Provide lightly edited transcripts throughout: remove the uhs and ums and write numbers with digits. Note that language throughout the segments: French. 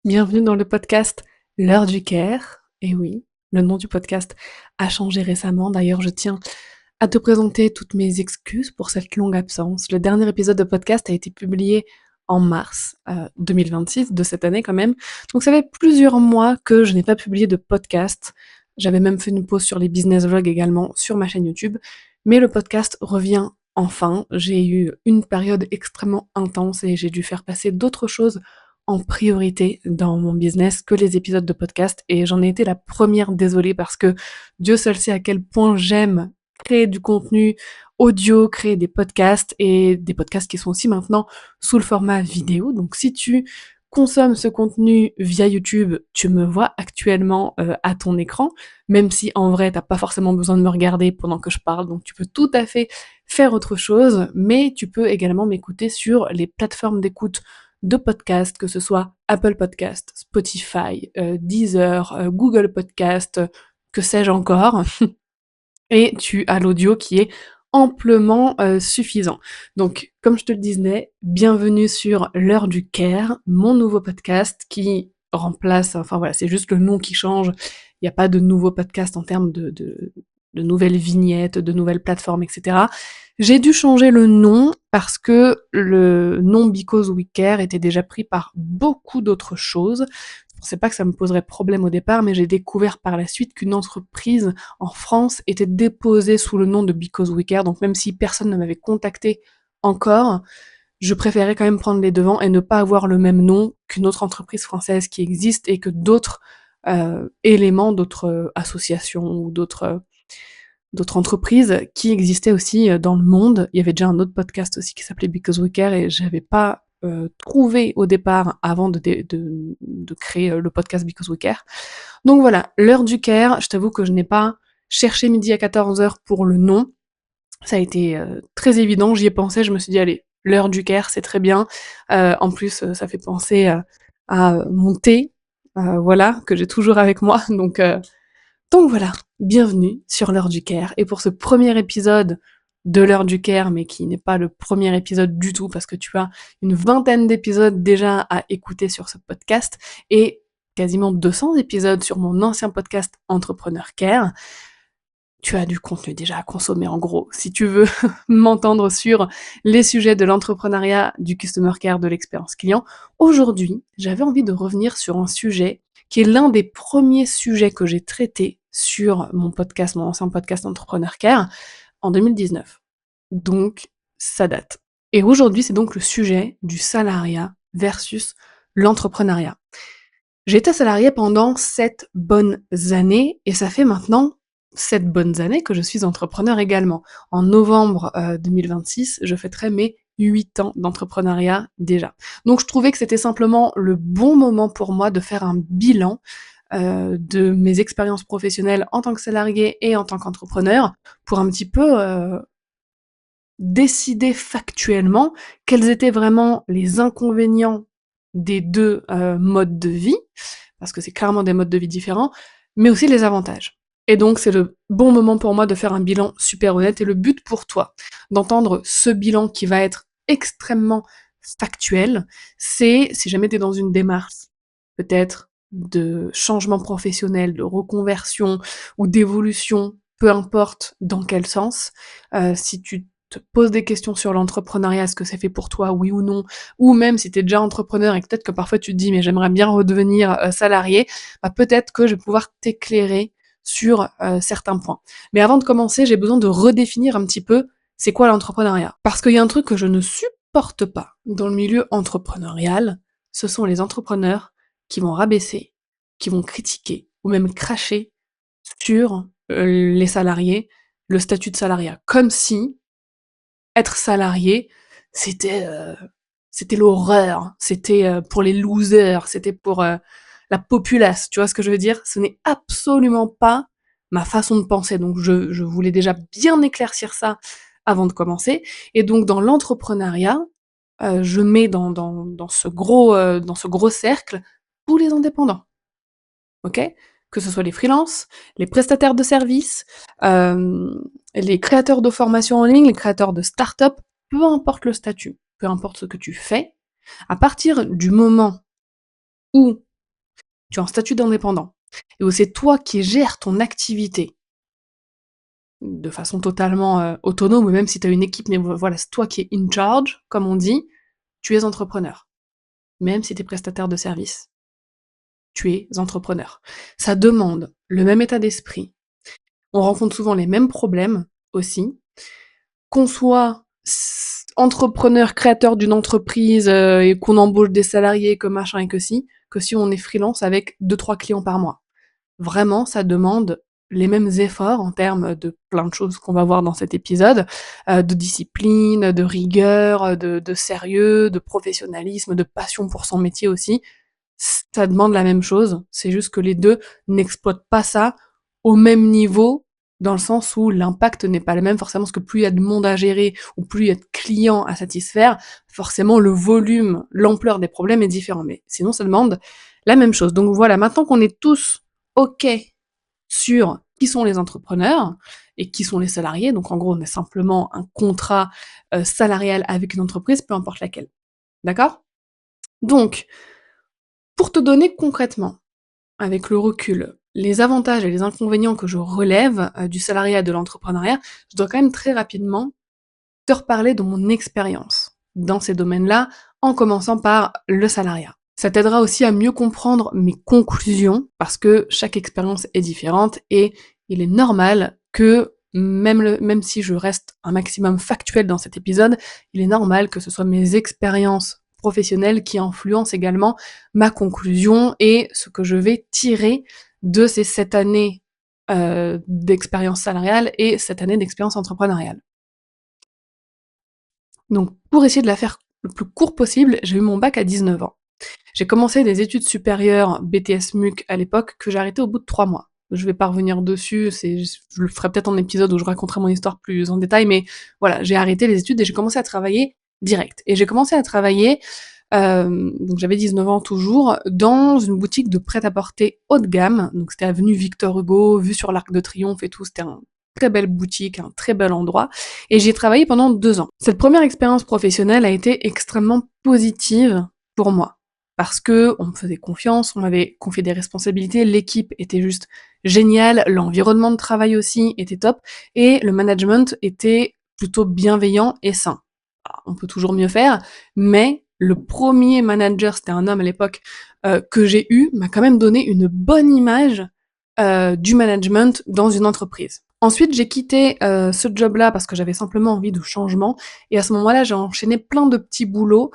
Bienvenue dans le podcast L'heure du Caire. Et oui, le nom du podcast a changé récemment. D'ailleurs, je tiens à te présenter toutes mes excuses pour cette longue absence. Le dernier épisode de podcast a été publié en mars 2026, de cette année quand même. Donc ça fait plusieurs mois que je n'ai pas publié de podcast. J'avais même fait une pause sur les business vlogs également sur ma chaîne YouTube. Mais le podcast revient enfin. J'ai eu une période extrêmement intense et j'ai dû faire passer d'autres choses en priorité dans mon business que les épisodes de podcast et j'en ai été la première désolée parce que Dieu seul sait à quel point j'aime créer du contenu audio, créer des podcasts et des podcasts qui sont aussi maintenant sous le format vidéo. Donc si tu consommes ce contenu via YouTube, tu me vois actuellement à ton écran, même si en vrai t'as pas forcément besoin de me regarder pendant que je parle, donc tu peux tout à fait faire autre chose, mais tu peux également m'écouter sur les plateformes d'écoute de podcasts, que ce soit Apple Podcast, Spotify, Deezer, Google Podcast, que sais-je encore. Et tu as l'audio qui est amplement suffisant. Donc, comme je te le disais, bienvenue sur L'heure du Caire, mon nouveau podcast qui remplace, enfin voilà, c'est juste le nom qui change. Il n'y a pas de nouveau podcast en termes de nouvelles vignettes, de nouvelles plateformes, etc. J'ai dû changer le nom parce que le nom Because We Care était déjà pris par beaucoup d'autres choses. Je pensais pas que ça me poserait problème au départ, mais j'ai découvert par la suite qu'une entreprise en France était déposée sous le nom de Because We Care, donc même si personne ne m'avait contacté encore, je préférais quand même prendre les devants et ne pas avoir le même nom qu'une autre entreprise française qui existe et que d'autres éléments, d'autres associations ou d'autres entreprises qui existaient aussi dans le monde. Il y avait déjà un autre podcast aussi qui s'appelait Because We Care et j'avais pas trouvé au départ avant de créer le podcast Because We Care. Donc voilà, l'heure du Caire, je t'avoue que je n'ai pas cherché midi à 14h pour le nom. Ça a été très évident, j'y ai pensé, je me suis dit allez, l'heure du Caire, c'est très bien. En plus, ça fait penser à mon thé, voilà, que j'ai toujours avec moi. Donc voilà, bienvenue sur l'heure du Caire. Et pour ce premier épisode de l'heure du Caire, mais qui n'est pas le premier épisode du tout, parce que tu as une vingtaine d'épisodes déjà à écouter sur ce podcast, et quasiment 200 épisodes sur mon ancien podcast Entrepreneur Care, tu as du contenu déjà à consommer en gros. Si tu veux m'entendre sur les sujets de l'entrepreneuriat, du customer care, de l'expérience client, aujourd'hui, j'avais envie de revenir sur un sujet qui est l'un des premiers sujets que j'ai traités sur mon podcast, mon ancien podcast Entrepreneur Care, en 2019. Donc, ça date. Et aujourd'hui, c'est donc le sujet du salariat versus l'entrepreneuriat. J'ai été salariée pendant 7 bonnes années et ça fait maintenant 7 bonnes années que je suis entrepreneur également. En novembre 2026, je fêterai mes 8 ans d'entrepreneuriat déjà. Donc je trouvais que c'était simplement le bon moment pour moi de faire un bilan de mes expériences professionnelles en tant que salarié et en tant qu'entrepreneur pour un petit peu décider factuellement quels étaient vraiment les inconvénients des deux modes de vie, parce que c'est clairement des modes de vie différents, mais aussi les avantages. Et donc c'est le bon moment pour moi de faire un bilan super honnête, et le but pour toi d'entendre ce bilan qui va être extrêmement factuel, c'est si jamais tu es dans une démarche peut-être de changement professionnel, de reconversion ou d'évolution, peu importe dans quel sens, si tu te poses des questions sur l'entrepreneuriat, est-ce que c'est fait pour toi, oui ou non, ou même si tu es déjà entrepreneur et que peut-être que parfois tu te dis mais j'aimerais bien redevenir salarié, bah peut-être que je vais pouvoir t'éclairer sur certains points. Mais avant de commencer, j'ai besoin de redéfinir un petit peu c'est quoi l'entrepreneuriat. Parce qu'il y a un truc que je ne supporte pas dans le milieu entrepreneurial, ce sont les entrepreneurs qui vont rabaisser, qui vont critiquer ou même cracher sur les salariés, le statut de salariat, comme si être salarié, c'était c'était l'horreur, c'était pour les losers, c'était pour la populace, tu vois ce que je veux dire? Ce n'est absolument pas ma façon de penser, donc je voulais déjà bien éclaircir ça avant de commencer. Et donc dans l'entrepreneuriat, je mets dans ce gros cercle tous les indépendants, ok? Que ce soit les freelances, les prestataires de services, les créateurs de formations en ligne, les créateurs de start-up, peu importe le statut, peu importe ce que tu fais, à partir du moment où tu es en statut d'indépendant et où c'est toi qui gères ton activité de façon totalement, autonome ou même si tu as une équipe, mais voilà, c'est toi qui es in charge, comme on dit, tu es entrepreneur. Même si tu es prestataire de service, tu es entrepreneur. Ça demande le même état d'esprit. On rencontre souvent les mêmes problèmes aussi. Qu'on soit entrepreneur, créateur d'une entreprise et qu'on embauche des salariés, que machin et que si on est freelance avec 2-3 clients par mois. Vraiment, ça demande les mêmes efforts en termes de plein de choses qu'on va voir dans cet épisode, de discipline, de rigueur, de sérieux, de professionnalisme, de passion pour son métier aussi. Ça demande la même chose, c'est juste que les deux n'exploitent pas ça au même niveau, dans le sens où l'impact n'est pas le même, forcément, parce que plus il y a de monde à gérer, ou plus il y a de clients à satisfaire, forcément le volume, l'ampleur des problèmes est différent, mais sinon ça demande la même chose. Donc voilà, maintenant qu'on est tous OK sur qui sont les entrepreneurs et qui sont les salariés, donc en gros on a simplement un contrat salarial avec une entreprise, peu importe laquelle. D'accord? Donc, pour te donner concrètement, avec le recul, les avantages et les inconvénients que je relève du salariat et de l'entrepreneuriat, je dois quand même très rapidement te reparler de mon expérience dans ces domaines-là, en commençant par le salariat. Ça t'aidera aussi à mieux comprendre mes conclusions, parce que chaque expérience est différente et il est normal que même si je reste un maximum factuel dans cet épisode, il est normal que ce soit mes expériences professionnelles qui influencent également ma conclusion et ce que je vais tirer de ces 7 années d'expérience salariale et 7 années d'expérience entrepreneuriale. Donc pour essayer de la faire le plus court possible, j'ai eu mon bac à 19 ans. J'ai commencé des études supérieures BTS MUC à l'époque que j'ai arrêté au bout de 3 mois. Je vais pas revenir dessus, je le ferai peut-être en épisode où je raconterai mon histoire plus en détail, mais voilà, j'ai arrêté les études et j'ai commencé à travailler direct. Et j'ai commencé à travailler, donc j'avais 19 ans toujours, dans une boutique de prêt-à-porter haut de gamme. Donc c'était avenue Victor Hugo, vue sur l'Arc de Triomphe et tout, c'était une très belle boutique, un très bel endroit. Et j'y ai travaillé pendant 2 ans. Cette première expérience professionnelle a été extrêmement positive pour moi parce que on me faisait confiance, on m'avait confié des responsabilités, l'équipe était juste géniale, l'environnement de travail aussi était top, et le management était plutôt bienveillant et sain. Alors, on peut toujours mieux faire, mais le premier manager, c'était un homme à l'époque, que j'ai eu, m'a quand même donné une bonne image du management dans une entreprise. Ensuite, j'ai quitté ce job-là parce que j'avais simplement envie de changement. Et à ce moment-là, j'ai enchaîné plein de petits boulots,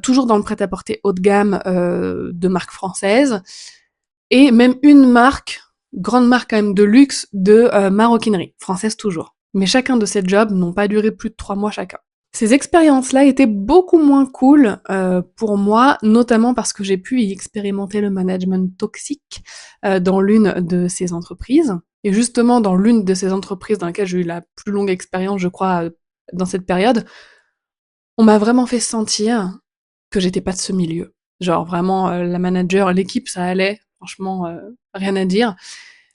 toujours dans le prêt-à-porter haut de gamme de marques françaises, et même une marque, grande marque quand même de luxe, de maroquinerie, française toujours. Mais chacun de ces jobs n'ont pas duré plus de 3 mois chacun. Ces expériences-là étaient beaucoup moins cool pour moi, notamment parce que j'ai pu y expérimenter le management toxique dans l'une de ces entreprises. Et justement, dans l'une de ces entreprises dans laquelle j'ai eu la plus longue expérience, je crois, dans cette période, on m'a vraiment fait sentir que j'étais pas de ce milieu. Genre vraiment, la manager, l'équipe, ça allait, franchement, rien à dire.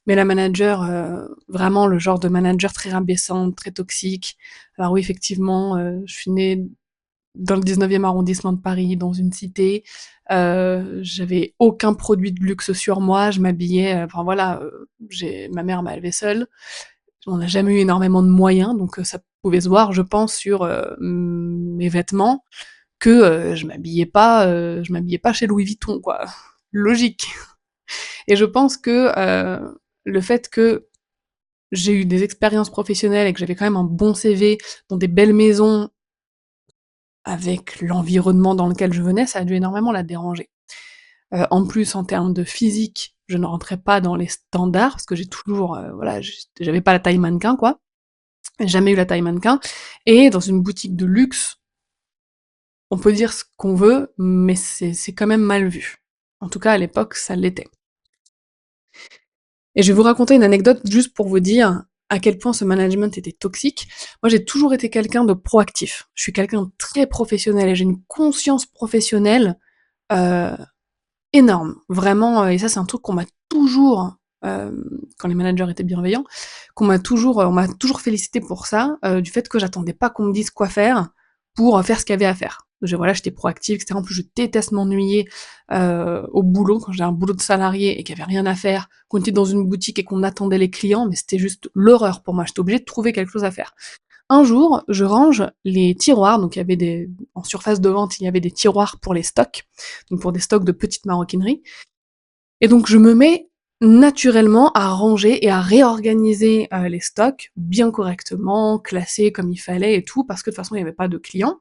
Mais la manager, vraiment le genre de manager très rabaissante, très toxique. Alors oui, effectivement, je suis née dans le 19e arrondissement de Paris, dans une cité. J'avais aucun produit de luxe sur moi, je m'habillais, enfin voilà, ma mère m'a élevée seule. On n'a jamais eu énormément de moyens, donc ça pouvait se voir, je pense, sur mes vêtements, que je m'habillais pas chez Louis Vuitton, quoi. Logique. Et je pense que le fait que j'ai eu des expériences professionnelles et que j'avais quand même un bon CV dans des belles maisons avec l'environnement dans lequel je venais, ça a dû énormément la déranger. En plus, en termes de physique, je ne rentrais pas dans les standards parce que j'ai toujours, voilà, j'avais pas la taille mannequin, quoi. J'ai jamais eu la taille mannequin. Et dans une boutique de luxe, on peut dire ce qu'on veut, mais c'est quand même mal vu. En tout cas, à l'époque, ça l'était. Et je vais vous raconter une anecdote juste pour vous dire à quel point ce management était toxique. Moi, j'ai toujours été quelqu'un de proactif. Je suis quelqu'un de très professionnel et j'ai une conscience professionnelle euh, énorme. Vraiment, et ça, c'est un truc qu'on m'a toujours, quand les managers étaient bienveillants, on m'a toujours félicité pour ça, du fait que j'attendais pas qu'on me dise quoi faire pour faire ce qu'il y avait à faire. J'étais proactive et cetera. En plus, je déteste m'ennuyer, au boulot, quand j'ai un boulot de salarié et qu'il y avait rien à faire, qu'on était dans une boutique et qu'on attendait les clients, mais c'était juste l'horreur pour moi. J'étais obligée de trouver quelque chose à faire. Un jour, je range les tiroirs, donc il y avait en surface de vente, il y avait des tiroirs pour les stocks, donc pour des stocks de petites maroquineries. Et donc je me mets naturellement à ranger et à réorganiser les stocks bien correctement, classés comme il fallait et tout, parce que de toute façon il n'y avait pas de clients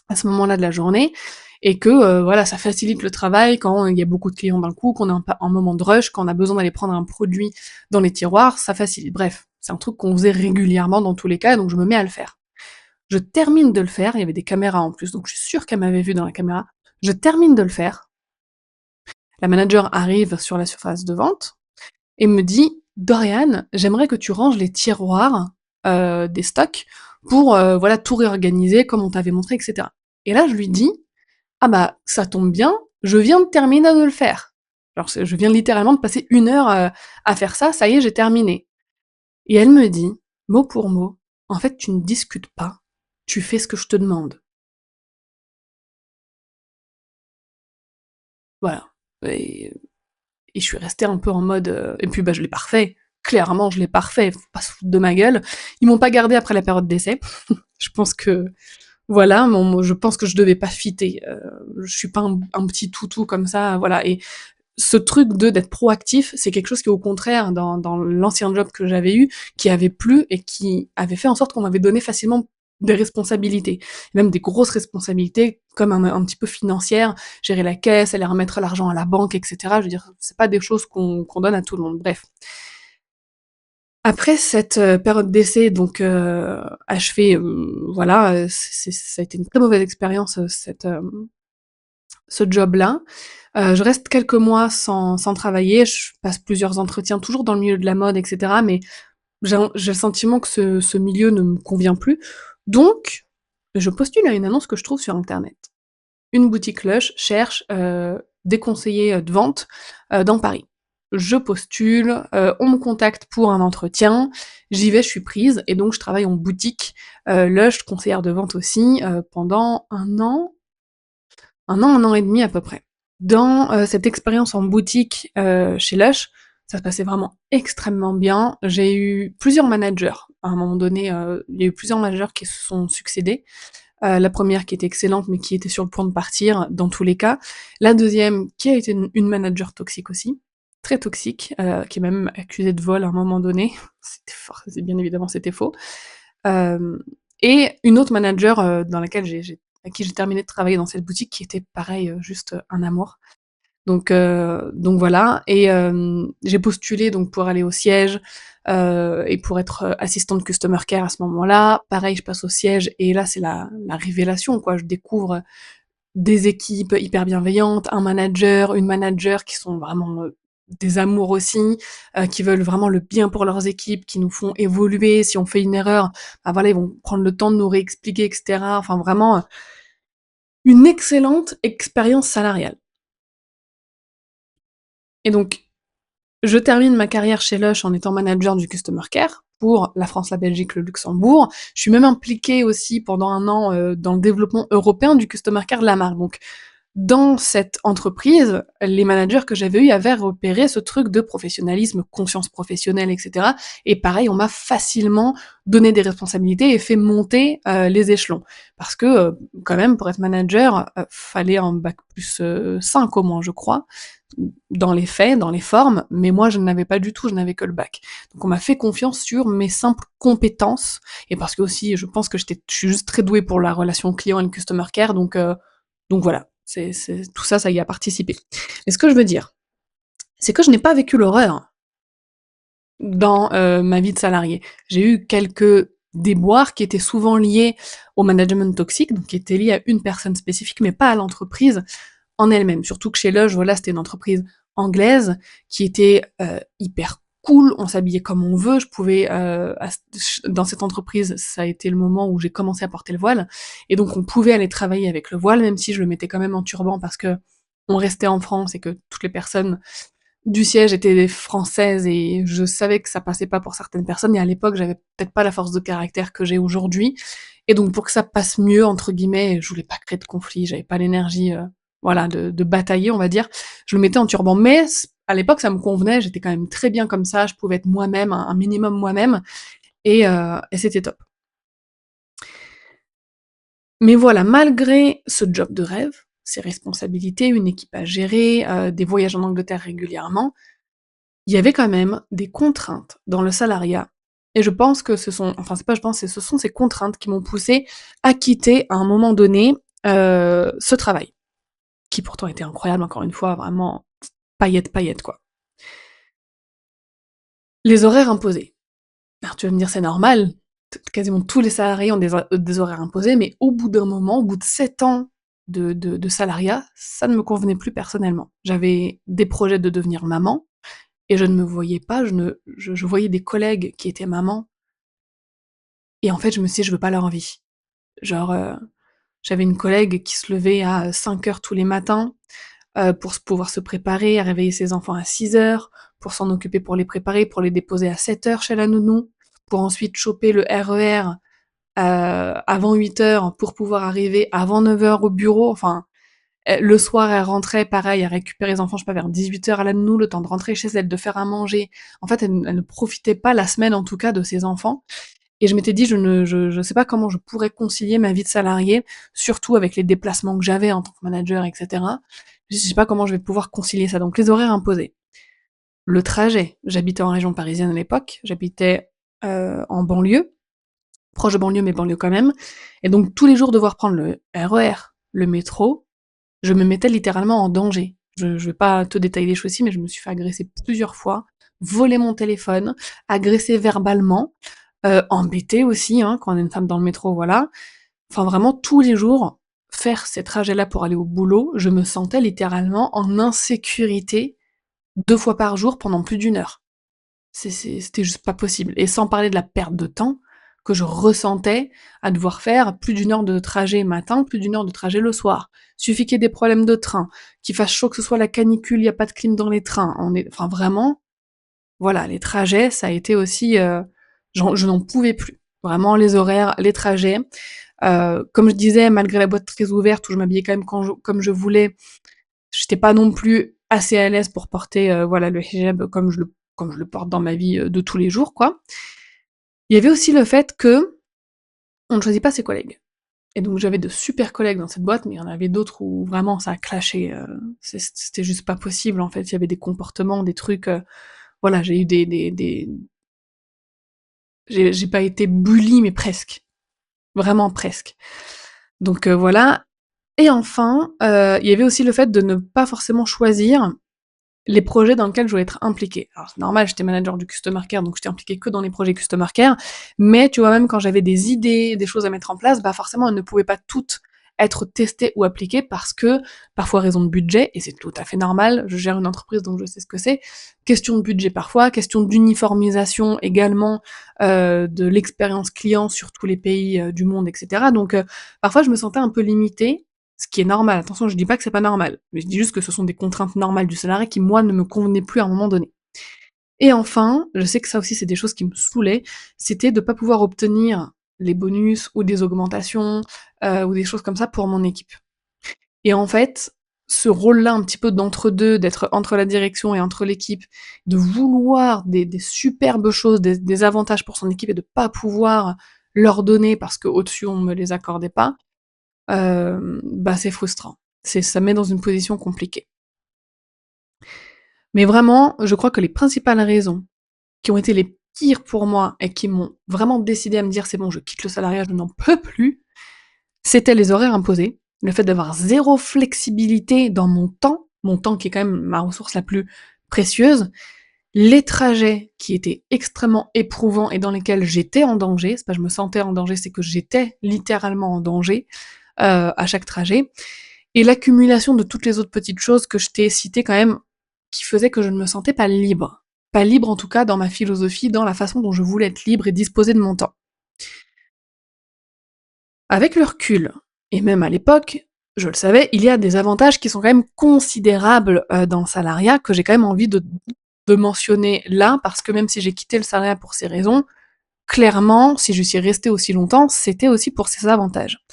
à ce moment-là de la journée, et que voilà, ça facilite le travail quand il y a beaucoup de clients d'un coup, qu'on a un moment de rush, quand on a besoin d'aller prendre un produit dans les tiroirs, ça facilite. Bref, c'est un truc qu'on faisait régulièrement dans tous les cas, donc je me mets à le faire. Je termine de le faire, il y avait des caméras en plus, donc je suis sûre qu'elle m'avait vu dans la caméra. Je termine de le faire, la manager arrive sur la surface de vente et me dit: «Dorian, j'aimerais que tu ranges les tiroirs, des stocks pour, voilà, tout réorganiser comme on t'avait montré et cetera». Et là, je lui dis: «Ah bah, ça tombe bien, je viens de terminer de le faire». Alors je viens littéralement de passer 1 heure, à faire ça, ça y est, j'ai terminé. Et elle me dit, mot pour mot: «En fait, tu ne discutes pas, tu fais ce que je te demande». Voilà. Et je suis restée un peu en mode, et puis, bah, je l'ai pas refait. Clairement, je l'ai pas refait, faut pas se foutre de ma gueule. Ils m'ont pas gardée après la période d'essai. Je pense que voilà, je pense que je devais pas fitter. Je suis pas un petit toutou comme ça, voilà. Et ce truc d'être proactif, c'est quelque chose qui, au contraire, dans l'ancien job que j'avais eu, qui avait plu et qui avait fait en sorte qu'on m'avait donné facilement des responsabilités, même des grosses responsabilités, comme un petit peu financières, gérer la caisse, aller remettre l'argent à la banque, etc. Je veux dire, c'est pas des choses qu'on donne à tout le monde. Bref. Après cette période d'essai, donc achevée, voilà, ça a été une très mauvaise expérience, ce job-là. Je reste quelques mois sans travailler, je passe plusieurs entretiens, toujours dans le milieu de la mode, et cetera, mais j'ai le sentiment que ce milieu ne me convient plus. Donc, je postule à une annonce que je trouve sur internet. Une boutique Lush cherche des conseillers de vente dans Paris. Je postule, on me contacte pour un entretien, j'y vais, je suis prise, et donc je travaille en boutique Lush, conseillère de vente aussi, pendant 1 an et demi à peu près. Dans cette expérience en boutique chez Lush, ça se passait vraiment extrêmement bien. J'ai eu plusieurs managers. À un moment donné, il y a eu plusieurs managers qui se sont succédés. La première qui était excellente, mais qui était sur le point de partir dans tous les cas. La deuxième qui a été une manager toxique aussi, très toxique, qui est même accusée de vol à un moment donné. C'était fort, bien évidemment c'était faux. Et une autre manager dans laquelle à qui j'ai terminé de travailler dans cette boutique, qui était pareil, juste un amour. Donc voilà. Et j'ai postulé donc pour aller au siège et pour être assistante customer care à ce moment-là. Pareil, je passe au siège et là c'est la révélation, quoi. Je découvre des équipes hyper bienveillantes, un manager, une manager qui sont vraiment des amours aussi, qui veulent vraiment le bien pour leurs équipes, qui nous font évoluer. Si on fait une erreur, bah voilà, ils vont prendre le temps de nous réexpliquer, etc. Enfin vraiment une excellente expérience salariale. Et donc je termine ma carrière chez Lush en étant manager du customer care pour la France, la Belgique, le Luxembourg. Je suis même impliquée aussi pendant 1 an dans le développement européen du customer care de la marque. Donc dans cette entreprise, les managers que j'avais eus avaient repéré ce truc de professionnalisme, conscience professionnelle, etc. Et pareil, on m'a facilement donné des responsabilités et fait monter les échelons. Parce que, quand même, pour être manager, fallait un bac plus 5 au moins, je crois, dans les faits, dans les formes, mais moi je ne l'avais pas du tout, je n'avais que le bac. Donc on m'a fait confiance sur mes simples compétences, et parce que aussi je pense que je suis juste très douée pour la relation client et le customer care, donc voilà, tout ça, ça y a participé. Et ce que je veux dire, c'est que je n'ai pas vécu l'horreur dans ma vie de salarié. J'ai eu quelques déboires qui étaient souvent liés au management toxique, donc qui étaient liés à une personne spécifique, mais pas à l'entreprise en elle-même. Surtout que chez Lush, voilà, c'était une entreprise anglaise qui était hyper cool, on s'habillait comme on veut, je pouvais, dans cette entreprise, ça a été le moment où j'ai commencé à porter le voile, et donc on pouvait aller travailler avec le voile, même si je le mettais quand même en turban parce que on restait en France et que toutes les personnes du siège étaient des françaises, et je savais que ça passait pas pour certaines personnes, et à l'époque j'avais peut-être pas la force de caractère que j'ai aujourd'hui, Et donc pour que ça passe «mieux» entre guillemets, je voulais pas créer de conflit, j'avais pas l'énergie, voilà, de batailler, on va dire. Je le mettais en turban, mais à l'époque, ça me convenait, j'étais quand même très bien comme ça, je pouvais être moi-même, un minimum moi-même, et c'était top. Mais voilà, malgré ce job de rêve, ces responsabilités, une équipe à gérer, des voyages en Angleterre régulièrement, il y avait quand même des contraintes dans le salariat, et je pense que c'est pas je pense, ce sont ces contraintes qui m'ont poussée à quitter à un moment donné, ce travail, qui pourtant était incroyable, encore une fois, vraiment paillettes, paillettes, quoi. Les horaires imposés. Alors tu vas me dire: «C'est normal, quasiment tous les salariés ont des horaires imposés», mais au bout d'un moment, au bout de 7 ans de salariat, ça ne me convenait plus personnellement. J'avais des projets de devenir maman, et je ne me voyais pas, je voyais des collègues qui étaient mamans, et en fait, je me suis dit: «Je veux pas leur vie». Genre, j'avais une collègue qui se levait à 5 heures tous les matins, pour pouvoir se préparer, à réveiller ses enfants à 6 heures, pour s'en occuper, pour les préparer, pour les déposer à 7 heures chez la nounou, pour ensuite choper le RER, avant 8 heures pour pouvoir arriver avant 9 heures au bureau. Enfin, le soir, elle rentrait, pareil, elle récupérait les enfants, je sais pas, vers 18 heures à la nounou, le temps de rentrer chez elle, de faire à manger. En fait, elle ne profitait pas, la semaine en tout cas, de ses enfants, et je m'étais dit: «Je sais pas comment je pourrais concilier ma vie de salarié, surtout avec les déplacements que j'avais en tant que manager, et cetera. Je sais pas comment je vais pouvoir concilier ça». Donc les horaires imposés. Le trajet, j'habitais en région parisienne à l'époque, j'habitais, en banlieue, proche de banlieue, mais banlieue quand même, et donc tous les jours devoir prendre le RER, le métro, je me mettais littéralement en danger. Je vais pas te détailler les choses ici, mais je me suis fait agresser plusieurs fois, voler mon téléphone, agresser verbalement, embêter aussi, hein, quand on est une femme dans le métro, voilà. Enfin vraiment tous les jours, faire ces trajets-là pour aller au boulot, je me sentais littéralement en insécurité 2 fois par jour pendant plus d'1 heure. C'était juste pas possible, et sans parler de la perte de temps que je ressentais à devoir faire plus d'1 heure de trajet matin, plus d'1 heure de trajet le soir. Suffit qu'il y ait des problèmes de train, qu'il fasse chaud, que ce soit la canicule, il y a pas de clim dans les trains, enfin vraiment, voilà, les trajets, ça a été aussi, je n'en pouvais plus. Vraiment les horaires, les trajets, comme je disais, malgré la boîte très ouverte où je m'habillais quand même comme je voulais, j'étais pas non plus assez à l'aise pour porter, voilà, le hijab comme je le porte dans ma vie, de tous les jours, quoi. Il y avait aussi le fait que on ne choisit pas ses collègues, et donc j'avais de super collègues dans cette boîte, mais il y en avait d'autres où vraiment ça a clashé, c'était juste pas possible, en fait. Il y avait des comportements, des trucs, voilà, j'ai eu des j'ai pas été bully, mais presque, vraiment presque. Donc voilà. Et enfin, il y avait aussi le fait de ne pas forcément choisir les projets dans lesquels je voulais être impliquée. Alors c'est normal, j'étais manager du customer care, donc j'étais impliquée que dans les projets customer care, mais tu vois, même quand j'avais des idées, des choses à mettre en place, bah forcément elles ne pouvaient pas toutes être testées ou appliquées parce que, parfois raison de budget, et c'est tout à fait normal, je gère une entreprise donc je sais ce que c'est, question de budget parfois, question d'uniformisation également, de l'expérience client sur tous les pays, du monde, et cetera. Donc parfois je me sentais un peu limitée, ce qui est normal, attention, je dis pas que c'est pas normal, mais je dis juste que ce sont des contraintes normales du salarié qui, moi, ne me convenaient plus à un moment donné. Et enfin, je sais que ça aussi c'est des choses qui me saoulaient, c'était de pas pouvoir obtenir les bonus ou des augmentations, ou des choses comme ça pour mon équipe. Et en fait, ce rôle-là un petit peu d'entre-deux, d'être entre la direction et entre l'équipe, de vouloir des superbes choses, des avantages pour son équipe, et de pas pouvoir leur donner parce qu'au-dessus on me les accordait pas, bah, c'est frustrant. Ça met dans une position compliquée. Mais vraiment, je crois que les principales raisons qui ont été les pires pour moi et qui m'ont vraiment décidé à me dire: «C'est bon, je quitte le salariat, je n'en peux plus», c'était les horaires imposés, le fait d'avoir zéro flexibilité dans mon temps qui est quand même ma ressource la plus précieuse, les trajets qui étaient extrêmement éprouvants et dans lesquels j'étais en danger, c'est pas je me sentais en danger, c'est que j'étais littéralement en danger, à chaque trajet, et l'accumulation de toutes les autres petites choses que je t'ai citées quand même, qui faisaient que je ne me sentais pas libre. Pas libre en tout cas dans ma philosophie, dans la façon dont je voulais être libre et disposer de mon temps. Avec le recul, et même à l'époque, je le savais, il y a des avantages qui sont quand même considérables, dans le salariat, que j'ai quand même envie de mentionner là, parce que même si j'ai quitté le salariat pour ces raisons, clairement, si je suis restée aussi longtemps, c'était aussi pour ces avantages.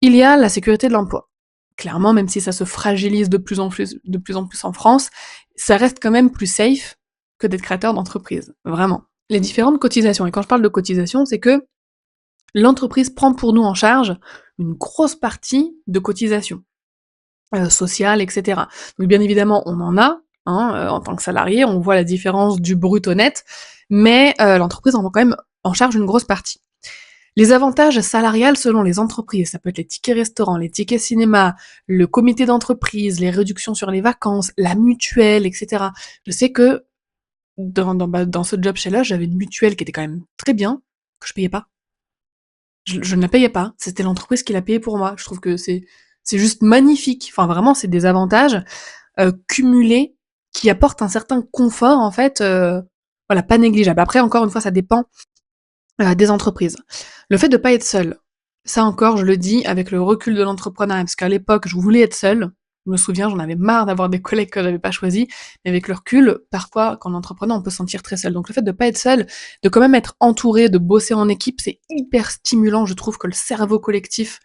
Il y a la sécurité de l'emploi. Clairement, même si ça se fragilise de plus en plus en France, ça reste quand même plus safe que d'être créateur d'entreprise, vraiment. Les différentes cotisations, et quand je parle de cotisations, c'est que l'entreprise prend pour nous en charge une grosse partie de cotisations sociales, etc. Donc bien évidemment, on en a, hein, en tant que salarié, on voit la différence du brut au net, mais l'entreprise en prend quand même en charge une grosse partie. Les avantages salariales selon les entreprises, ça peut être les tickets restaurants, les tickets cinéma, le comité d'entreprise, les réductions sur les vacances, la mutuelle, etc. Je sais que dans ce job chez Lush, j'avais une mutuelle qui était quand même très bien, que je payais pas. Je ne la payais pas, c'était l'entreprise qui l'a payée pour moi. Je trouve que c'est juste magnifique. Enfin vraiment, c'est des avantages cumulés qui apportent un certain confort en fait, voilà, pas négligeable. Après, encore une fois, ça dépend des entreprises. Le fait de pas être seul, ça encore, je le dis avec le recul de l'entrepreneuriat, parce qu'à l'époque, je voulais être seule. Je me souviens, j'en avais marre d'avoir des collègues que j'avais pas choisis, mais avec le recul, parfois, quand on est entrepreneur, on peut se sentir très seul. Donc le fait de pas être seul, de quand même être entouré, de bosser en équipe, c'est hyper stimulant. Je trouve que le cerveau collectif,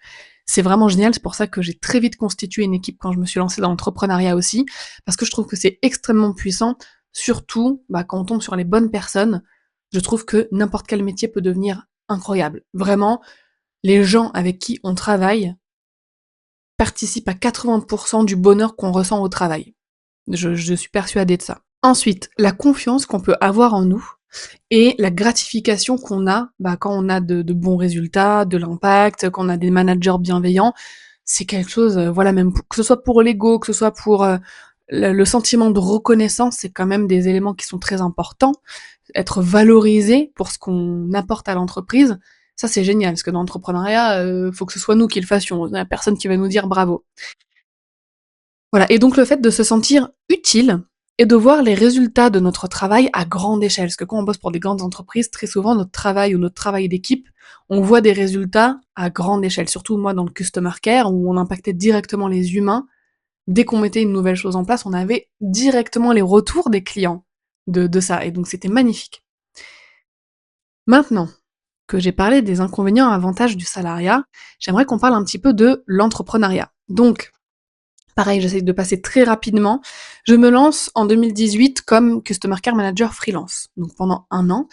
c'est vraiment génial. C'est pour ça que j'ai très vite constitué une équipe quand je me suis lancée dans l'entrepreneuriat aussi, parce que je trouve que c'est extrêmement puissant, surtout quand on tombe sur les bonnes personnes. Je trouve que n'importe quel métier peut devenir incroyable. Vraiment, les gens avec qui on travaille participent à 80% du bonheur qu'on ressent au travail. Je suis persuadée de ça. Ensuite, la confiance qu'on peut avoir en nous et la gratification qu'on a quand on a de bons résultats, de l'impact, quand on a des managers bienveillants, c'est quelque chose, voilà, même que ce soit pour l'ego, que ce soit pour le sentiment de reconnaissance, c'est quand même des éléments qui sont très importants. Être valorisé pour ce qu'on apporte à l'entreprise, ça c'est génial, parce que dans l'entrepreneuriat, faut que ce soit nous qui le fassions, il y a personne qui va nous dire bravo. Voilà, et donc le fait de se sentir utile et de voir les résultats de notre travail à grande échelle. Parce que quand on bosse pour des grandes entreprises, très souvent notre travail ou notre travail d'équipe, on voit des résultats à grande échelle. Surtout moi dans le customer care, où on impactait directement les humains. Dès qu'on mettait une nouvelle chose en place, on avait directement les retours des clients de ça. Et donc c'était magnifique. Maintenant que j'ai parlé des inconvénients et avantages du salariat, j'aimerais qu'on parle un petit peu de l'entrepreneuriat. Donc, pareil, j'essaie de passer très rapidement. Je me lance en 2018 comme Customer Care Manager freelance, donc pendant 1 an.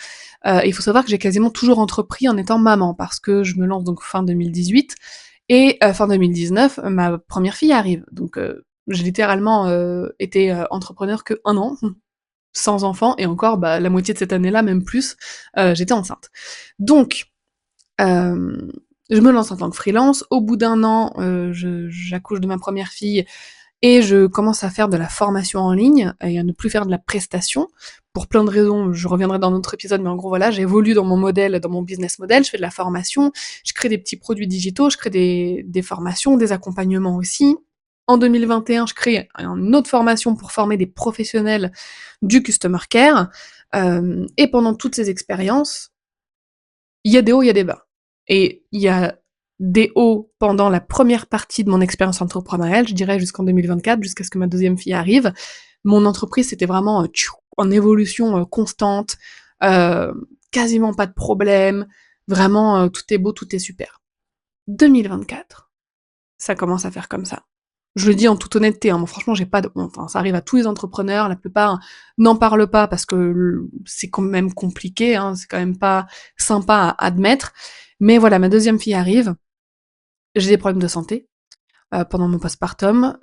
Il faut savoir que j'ai quasiment toujours entrepris en étant maman, parce que je me lance donc fin 2018, et fin 2019, ma première fille arrive. Donc j'ai littéralement été entrepreneur que 1 an, sans enfant, et encore la moitié de cette année-là, même plus, j'étais enceinte. Donc, je me lance en tant que freelance. Au bout d'1 an, j'accouche de ma première fille et je commence à faire de la formation en ligne et à ne plus faire de la prestation. Pour plein de raisons, je reviendrai dans un autre épisode, mais en gros voilà, j'évolue dans mon modèle, dans mon business model, je fais de la formation, je crée des petits produits digitaux, je crée des formations, des accompagnements aussi. En 2021, je crée une autre formation pour former des professionnels du customer care. Et pendant toutes ces expériences, il y a des hauts, il y a des bas. Et il y a des hauts pendant la première partie de mon expérience entrepreneuriale, je dirais jusqu'en 2024, jusqu'à ce que ma deuxième fille arrive. Mon entreprise, c'était vraiment en évolution constante, euh, quasiment pas de problème, vraiment tout est beau, tout est super. 2024, ça commence à faire comme ça. Je le dis en toute honnêteté, hein, moi franchement j'ai pas de honte, hein. Ça arrive à tous les entrepreneurs, la plupart n'en parlent pas parce que c'est quand même compliqué, hein, c'est quand même pas sympa à admettre. Mais voilà, ma deuxième fille arrive, j'ai des problèmes de santé pendant mon postpartum,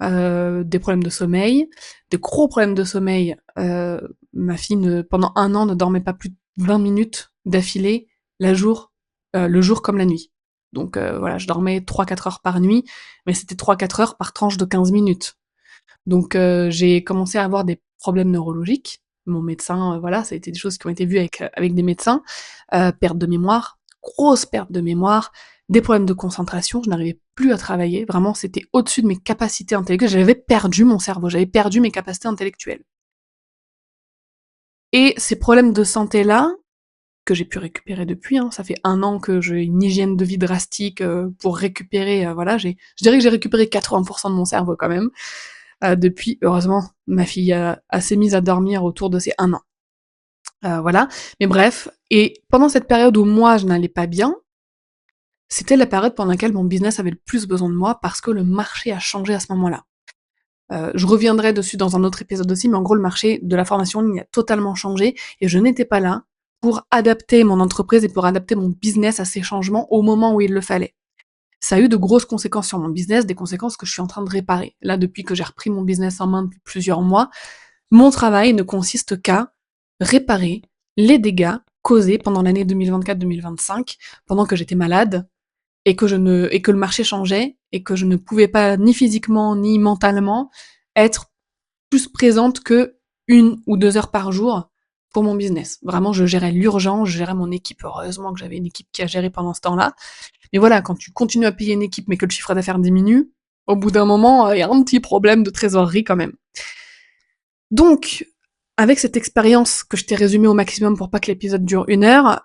des problèmes de sommeil, des gros problèmes de sommeil. Ma fille pendant 1 an ne dormait pas plus de 20 minutes d'affilée, le jour comme la nuit. Donc voilà, je dormais 3-4 heures par nuit, mais c'était 3-4 heures par tranche de 15 minutes. Donc j'ai commencé à avoir des problèmes neurologiques. Mon médecin, voilà, ça a été des choses qui ont été vues avec des médecins. Perte de mémoire, grosse perte de mémoire, des problèmes de concentration, je n'arrivais plus à travailler. Vraiment, c'était au-dessus de mes capacités intellectuelles. J'avais perdu mon cerveau, j'avais perdu mes capacités intellectuelles. Et ces problèmes de santé-là, que j'ai pu récupérer depuis, hein, ça fait 1 an que j'ai une hygiène de vie drastique pour récupérer, voilà, je dirais que j'ai récupéré 80% de mon cerveau quand même. Depuis, heureusement, ma fille s'est mise à dormir autour de ces 1 an. Voilà. Mais bref, et pendant cette période où moi je n'allais pas bien, c'était la période pendant laquelle mon business avait le plus besoin de moi parce que le marché a changé à ce moment-là. Je reviendrai dessus dans un autre épisode aussi, mais en gros le marché de la formation en ligne a totalement changé et je n'étais pas là pour adapter mon entreprise et pour adapter mon business à ces changements au moment où il le fallait. Ça a eu de grosses conséquences sur mon business, des conséquences que je suis en train de réparer. Là, depuis que j'ai repris mon business en main depuis plusieurs mois, mon travail ne consiste qu'à réparer les dégâts causés pendant l'année 2024-2025, pendant que j'étais malade, et que le marché changeait, et que je ne pouvais pas, ni physiquement, ni mentalement, être plus présente que 1 ou 2 heures par jour pour mon business. Vraiment, je gérais l'urgence, je gérais mon équipe. Heureusement que j'avais une équipe qui a géré pendant ce temps-là. Mais voilà, quand tu continues à payer une équipe mais que le chiffre d'affaires diminue, au bout d'un moment, il y a un petit problème de trésorerie quand même. Donc, avec cette expérience que je t'ai résumée au maximum pour pas que l'épisode dure 1 heure,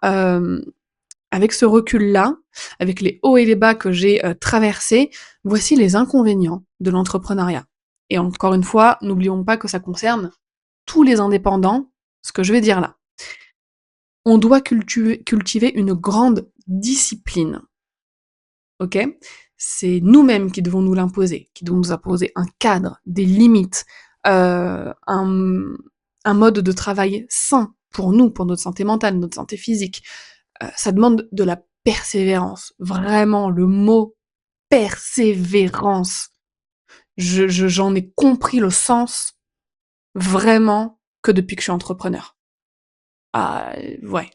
avec ce recul-là, avec les hauts et les bas que j'ai traversés, voici les inconvénients de l'entrepreneuriat. Et encore une fois, n'oublions pas que ça concerne tous les indépendants, ce que je vais dire là. On doit cultiver une grande discipline. Ok ? C'est nous-mêmes qui devons nous l'imposer, qui devons nous imposer un cadre, des limites, un mode de travail sain pour nous, pour notre santé mentale, notre santé physique. Ça demande de la persévérance. Vraiment, le mot persévérance. J'en ai compris le sens vraiment que depuis que je suis entrepreneur. Ah, ouais.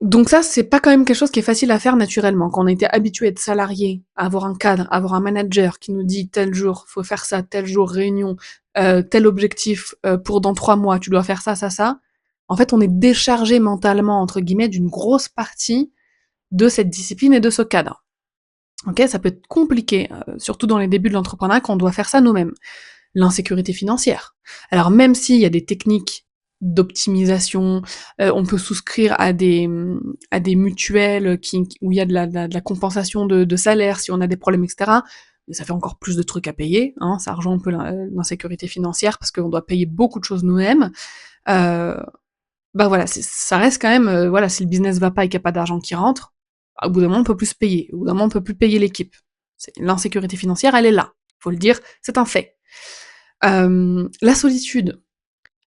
Donc ça, c'est pas quand même quelque chose qui est facile à faire naturellement. Quand on a été habitué à être salarié, à avoir un cadre, à avoir un manager qui nous dit tel jour, faut faire ça, tel jour, réunion, tel objectif, pour dans 3 mois, tu dois faire ça, ça, ça. En fait, on est déchargé mentalement, entre guillemets, d'une grosse partie de cette discipline et de ce cadre. Ok, ça peut être compliqué, surtout dans les débuts de l'entrepreneuriat, quand on doit faire ça nous-mêmes. L'insécurité financière. Alors même s'il y a des techniques d'optimisation, on peut souscrire à des mutuelles où il y a de la compensation de salaire si on a des problèmes, etc. Mais ça fait encore plus de trucs à payer, hein, ça rejoint un peu l'insécurité financière parce qu'on doit payer beaucoup de choses nous-mêmes. Bah voilà, ça reste quand même, voilà, si le business va pas et qu'il n'y a pas d'argent qui rentre, au bout d'un moment on peut plus se payer, au bout d'un moment on peut plus payer l'équipe. L'insécurité financière, elle est là, faut le dire, c'est un fait. La solitude.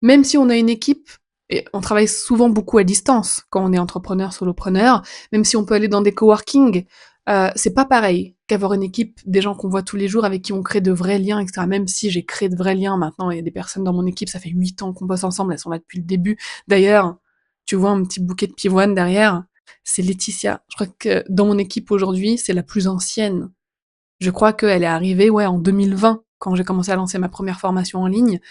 Même si on a une équipe, et on travaille souvent beaucoup à distance quand on est entrepreneur, solopreneur, même si on peut aller dans des coworking, c'est pas pareil qu'avoir une équipe, des gens qu'on voit tous les jours, avec qui on crée de vrais liens, etc. Même si j'ai créé de vrais liens maintenant, il y a des personnes dans mon équipe, ça fait 8 ans qu'on bosse ensemble, elles sont là depuis le début. D'ailleurs, tu vois un petit bouquet de pivoine derrière, c'est Laetitia. Je crois que dans mon équipe aujourd'hui, c'est la plus ancienne. Je crois qu'elle est arrivée, ouais, en 2020, quand j'ai commencé à lancer ma première formation en ligne.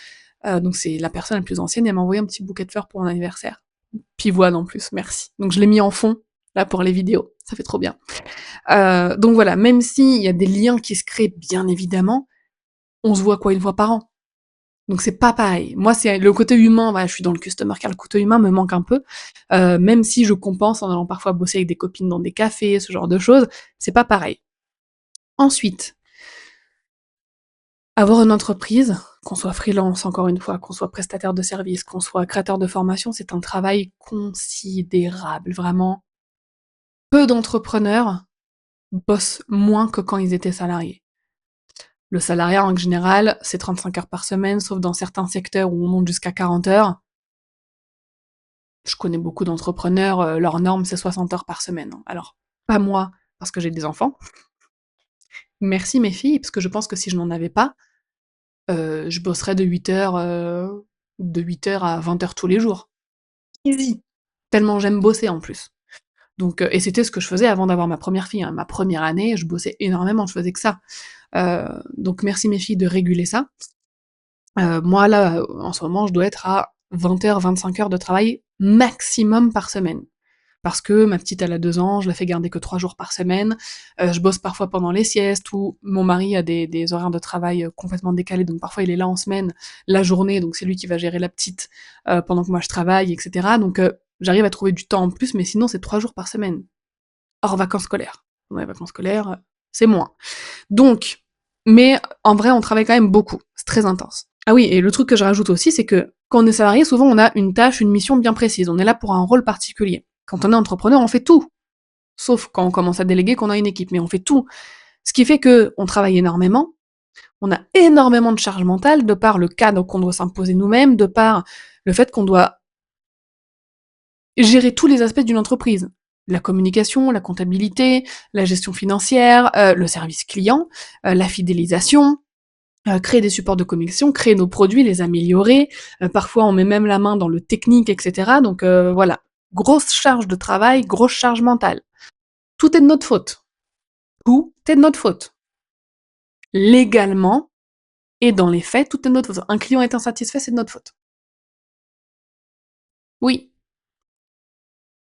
Donc c'est la personne la plus ancienne, et elle m'a envoyé un petit bouquet de fleurs pour mon anniversaire. Pivoine en plus, merci. Donc je l'ai mis en fond, là, pour les vidéos. Ça fait trop bien. Donc voilà, même s'il y a des liens qui se créent, bien évidemment, on se voit quoi, 1 fois par an. Donc c'est pas pareil. Moi, c'est le côté humain, voilà, je suis dans le customer care, le côté humain me manque un peu. Même si je compense en allant parfois bosser avec des copines dans des cafés, ce genre de choses, c'est pas pareil. Ensuite, avoir une entreprise, qu'on soit freelance encore une fois, qu'on soit prestataire de services, qu'on soit créateur de formation, c'est un travail considérable, vraiment. Peu d'entrepreneurs bossent moins que quand ils étaient salariés. Le salariat, en général, c'est 35 heures par semaine, sauf dans certains secteurs où on monte jusqu'à 40 heures. Je connais beaucoup d'entrepreneurs, leur norme, c'est 60 heures par semaine. Alors, pas moi, parce que j'ai des enfants. Merci mes filles, parce que je pense que si je n'en avais pas, je bosserais de 8 heures à 20 heures tous les jours. Easy. Tellement j'aime bosser en plus. Donc, et c'était ce que je faisais avant d'avoir ma première fille, hein. Ma première année, je bossais énormément, je faisais que ça. Donc merci mes filles de réguler ça. Moi là, en ce moment, je dois être à 20 heures, 25 heures de travail maximum par semaine. Parce que ma petite, elle a 2 ans, je la fais garder que 3 jours par semaine. Je bosse parfois pendant les siestes, ou mon mari a des horaires de travail complètement décalés, donc parfois il est là en semaine, la journée, donc c'est lui qui va gérer la petite pendant que moi je travaille, etc. Donc j'arrive à trouver du temps en plus, mais sinon c'est 3 jours par semaine. Hors vacances scolaires. Pendant les vacances scolaires, c'est moins. Donc, mais en vrai, on travaille quand même beaucoup. C'est très intense. Ah oui, et le truc que je rajoute aussi, c'est que quand on est salarié, souvent on a une tâche, une mission bien précise. On est là pour un rôle particulier. Quand on est entrepreneur, on fait tout. Sauf quand on commence à déléguer, qu'on a une équipe, mais on fait tout. Ce qui fait que on travaille énormément, on a énormément de charge mentale de par le cadre qu'on doit s'imposer nous-mêmes, de par le fait qu'on doit gérer tous les aspects d'une entreprise. La communication, la comptabilité, la gestion financière, le service client, la fidélisation, créer des supports de communication, créer nos produits, les améliorer. Parfois, on met même la main dans le technique, etc. Donc voilà, grosse charge de travail, grosse charge mentale. Tout est de notre faute. Tout est de notre faute. Légalement et dans les faits, tout est de notre faute. Un client est insatisfait, c'est de notre faute. Oui.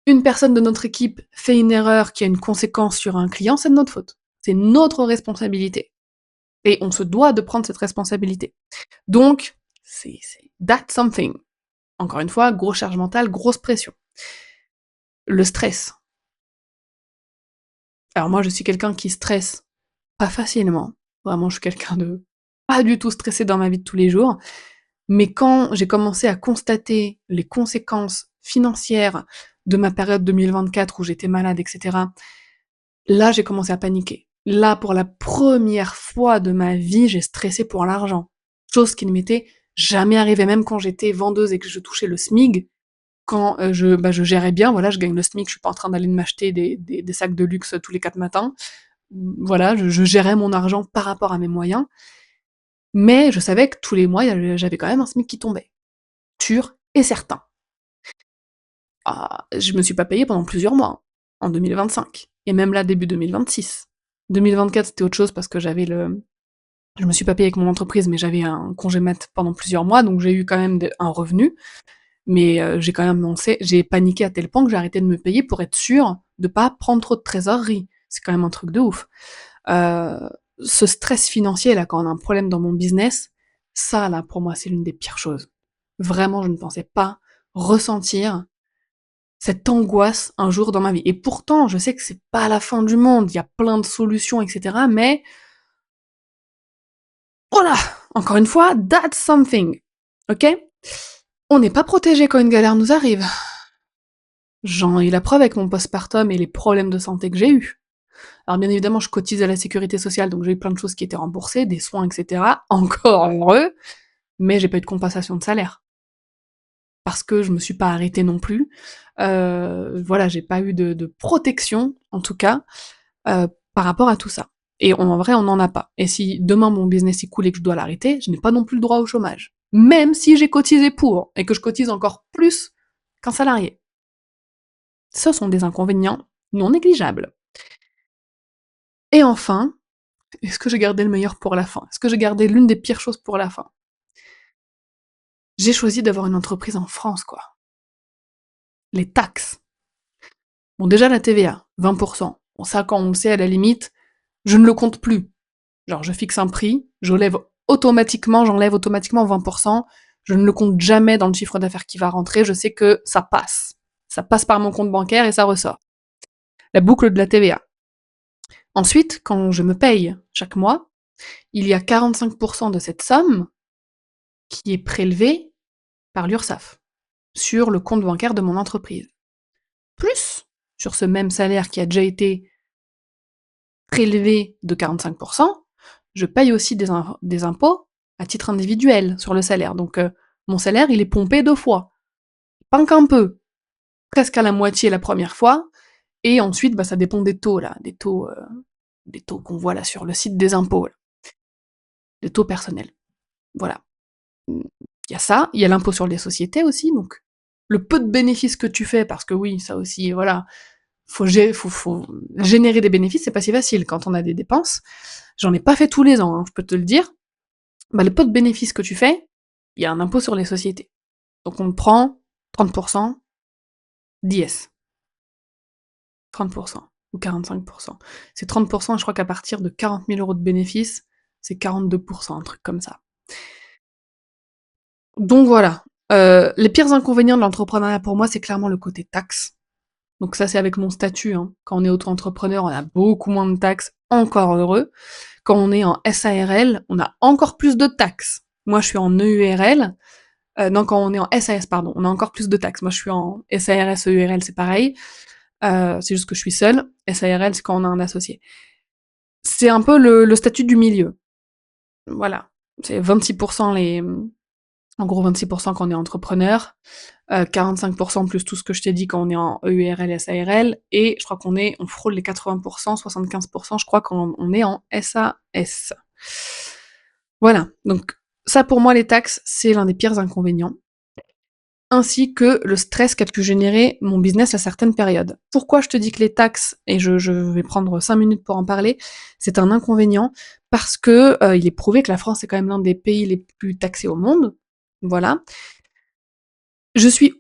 Une personne de notre équipe fait une erreur qui a une conséquence sur un client, c'est de notre faute. C'est notre responsabilité. Et on se doit de prendre cette responsabilité. Donc, c'est that's something. Encore une fois, grosse charge mentale, grosse pression. Le stress. Alors moi, je suis quelqu'un qui stresse pas facilement. Vraiment, je suis quelqu'un de pas du tout stressé dans ma vie de tous les jours. Mais quand j'ai commencé à constater les conséquences financières de ma période 2024 où j'étais malade, etc., là, j'ai commencé à paniquer. Là, pour la première fois de ma vie, j'ai stressé pour l'argent. Chose qui ne m'était jamais arrivée, même quand j'étais vendeuse et que je touchais le SMIG. Quand je gérais bien, voilà, je gagne le SMIC, je suis pas en train d'aller m'acheter des sacs de luxe tous les 4 matins. Voilà, je gérais mon argent par rapport à mes moyens, mais je savais que tous les mois, j'avais quand même un SMIC qui tombait. Sûr et certain. Ah, je me suis pas payée pendant plusieurs mois, hein, en 2025. Et même là, début 2026. 2024, c'était autre chose parce que je me suis pas payée avec mon entreprise, mais j'avais un congé mat pendant plusieurs mois, donc j'ai eu quand même un revenu. Mais j'ai quand même j'ai paniqué à tel point que j'ai arrêté de me payer pour être sûre de pas prendre trop de trésorerie. C'est quand même un truc de ouf. Ce stress financier là, quand on a un problème dans mon business, ça là pour moi c'est l'une des pires choses. Vraiment, je ne pensais pas ressentir cette angoisse un jour dans ma vie. Et pourtant, je sais que c'est pas la fin du monde, il y a plein de solutions, etc. Mais voilà, encore une fois, that's something. Ok? On n'est pas protégé quand une galère nous arrive. J'en ai la preuve avec mon postpartum et les problèmes de santé que j'ai eus. Alors bien évidemment, je cotise à la sécurité sociale, donc j'ai eu plein de choses qui étaient remboursées, des soins, etc. Encore heureux, mais j'ai pas eu de compensation de salaire. Parce que je me suis pas arrêtée non plus. Voilà, j'ai pas eu de protection, en tout cas, par rapport à tout ça. Et en vrai, on n'en a pas. Et si demain mon business il coule et que je dois l'arrêter, je n'ai pas non plus le droit au chômage. Même si j'ai cotisé pour, et que je cotise encore plus qu'un salarié. Ce sont des inconvénients non négligeables. Et enfin, est-ce que j'ai gardé le meilleur pour la fin? Est-ce que j'ai gardé l'une des pires choses pour la fin? J'ai choisi d'avoir une entreprise en France, quoi. Les taxes. Bon, déjà la TVA, 20%. Bon, ça, quand on le sait, à la limite, je ne le compte plus. Genre, je fixe un prix, j'enlève automatiquement 20%, je ne le compte jamais dans le chiffre d'affaires qui va rentrer, je sais que ça passe. Ça passe par mon compte bancaire et ça ressort. La boucle de la TVA. Ensuite, quand je me paye chaque mois, il y a 45% de cette somme qui est prélevée par l'URSSAF sur le compte bancaire de mon entreprise. Plus, sur ce même salaire qui a déjà été prélevé de 45%, je paye aussi des impôts à titre individuel sur le salaire. Donc mon salaire, il est pompé 2 fois. Pas qu'un peu, presque à la moitié la première fois, et ensuite, bah, ça dépend des taux, là, des taux qu'on voit là sur le site des impôts, là, des taux personnels. Voilà. Il y a ça, il y a l'impôt sur les sociétés aussi, donc le peu de bénéfices que tu fais, parce que oui, ça aussi, voilà, faut générer des bénéfices, c'est pas si facile quand on a des dépenses. J'en ai pas fait tous les ans, hein, je peux te le dire. Bah, le peu de bénéfices que tu fais, il y a un impôt sur les sociétés. Donc on prend 30% d'IS. 30% ou 45%. C'est 30%, je crois qu'à partir de 40 000 euros de bénéfices, c'est 42%, un truc comme ça. Donc voilà. Les pires inconvénients de l'entrepreneuriat pour moi, c'est clairement le côté taxe. Donc ça, c'est avec mon statut, hein. Quand on est auto-entrepreneur, on a beaucoup moins de taxes, encore heureux. Quand on est en SARL, on a encore plus de taxes. Moi, je suis en EURL. Non, quand on est en SAS, pardon, on a encore plus de taxes. Moi, je suis en SARS, EURL, c'est pareil. C'est juste que je suis seule. SARL, c'est quand on a un associé. C'est un peu le statut du milieu. Voilà. C'est 26% en gros 26% quand on est entrepreneur, 45% plus tout ce que je t'ai dit quand on est en EURL, SARL, et je crois on frôle les 80%, 75%, je crois quand on est en SAS. Voilà. Donc, ça pour moi, les taxes, c'est l'un des pires inconvénients, ainsi que le stress qu'a pu générer mon business à certaines périodes. Pourquoi je te dis que les taxes, et je vais prendre 5 minutes pour en parler, c'est un inconvénient, parce que il est prouvé que la France est quand même l'un des pays les plus taxés au monde. Voilà. Je suis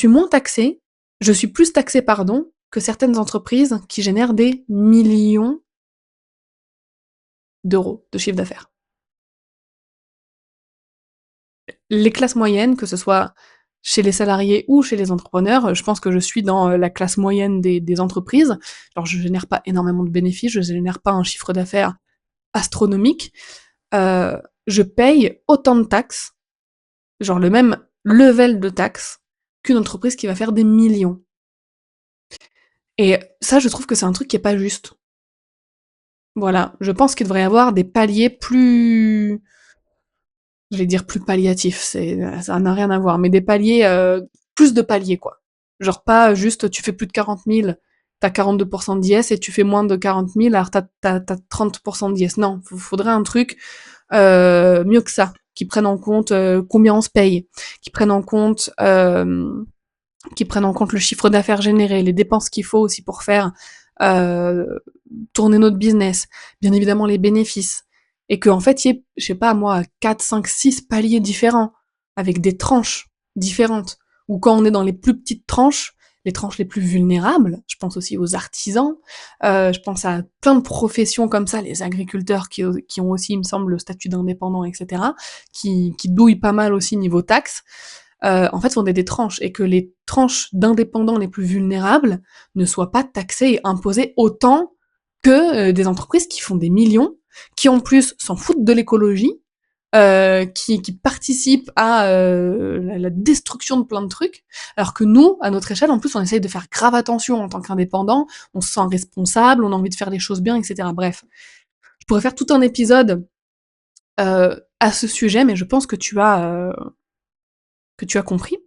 moins taxée, je suis plus taxée, pardon, que certaines entreprises qui génèrent des millions d'euros de chiffre d'affaires. Les classes moyennes, que ce soit chez les salariés ou chez les entrepreneurs, je pense que je suis dans la classe moyenne des entreprises. Alors je génère pas énormément de bénéfices, je génère pas un chiffre d'affaires astronomique. Je paye autant de taxes, genre le même level de taxes, qu'une entreprise qui va faire des millions. Et ça, je trouve que c'est un truc qui est pas juste. Voilà, je pense qu'il devrait y avoir des paliers plus, je vais dire plus palliatifs, ça n'a rien à voir, mais des paliers, plus de paliers quoi. Genre pas juste tu fais plus de 40 000, t'as 42% d'IS et tu fais moins de 40 000, alors t'as 30% d'IS. Non, faudrait un truc mieux que ça, qui prenne en compte combien on se paye, qui prenne en compte le chiffre d'affaires généré, les dépenses qu'il faut aussi pour faire euh, tourner notre business, bien évidemment les bénéfices, et qu'en fait il y ait, je sais pas moi, 4, 5, 6 paliers différents, avec des tranches différentes, ou quand on est dans les plus petites tranches, les tranches les plus vulnérables, je pense aussi aux artisans, je pense à plein de professions comme ça, les agriculteurs qui ont aussi, il me semble, le statut d'indépendant, etc., qui douillent pas mal aussi niveau taxes, en fait, sont des tranches, et que les tranches d'indépendants les plus vulnérables ne soient pas taxées et imposées autant que des entreprises qui font des millions, qui en plus s'en foutent de l'écologie, qui participent à la destruction de plein de trucs, alors que nous, à notre échelle, en plus, on essaye de faire grave attention en tant qu'indépendant, on se sent responsable, on a envie de faire les choses bien, etc. Bref, je pourrais faire tout un épisode à ce sujet, mais je pense que tu as compris.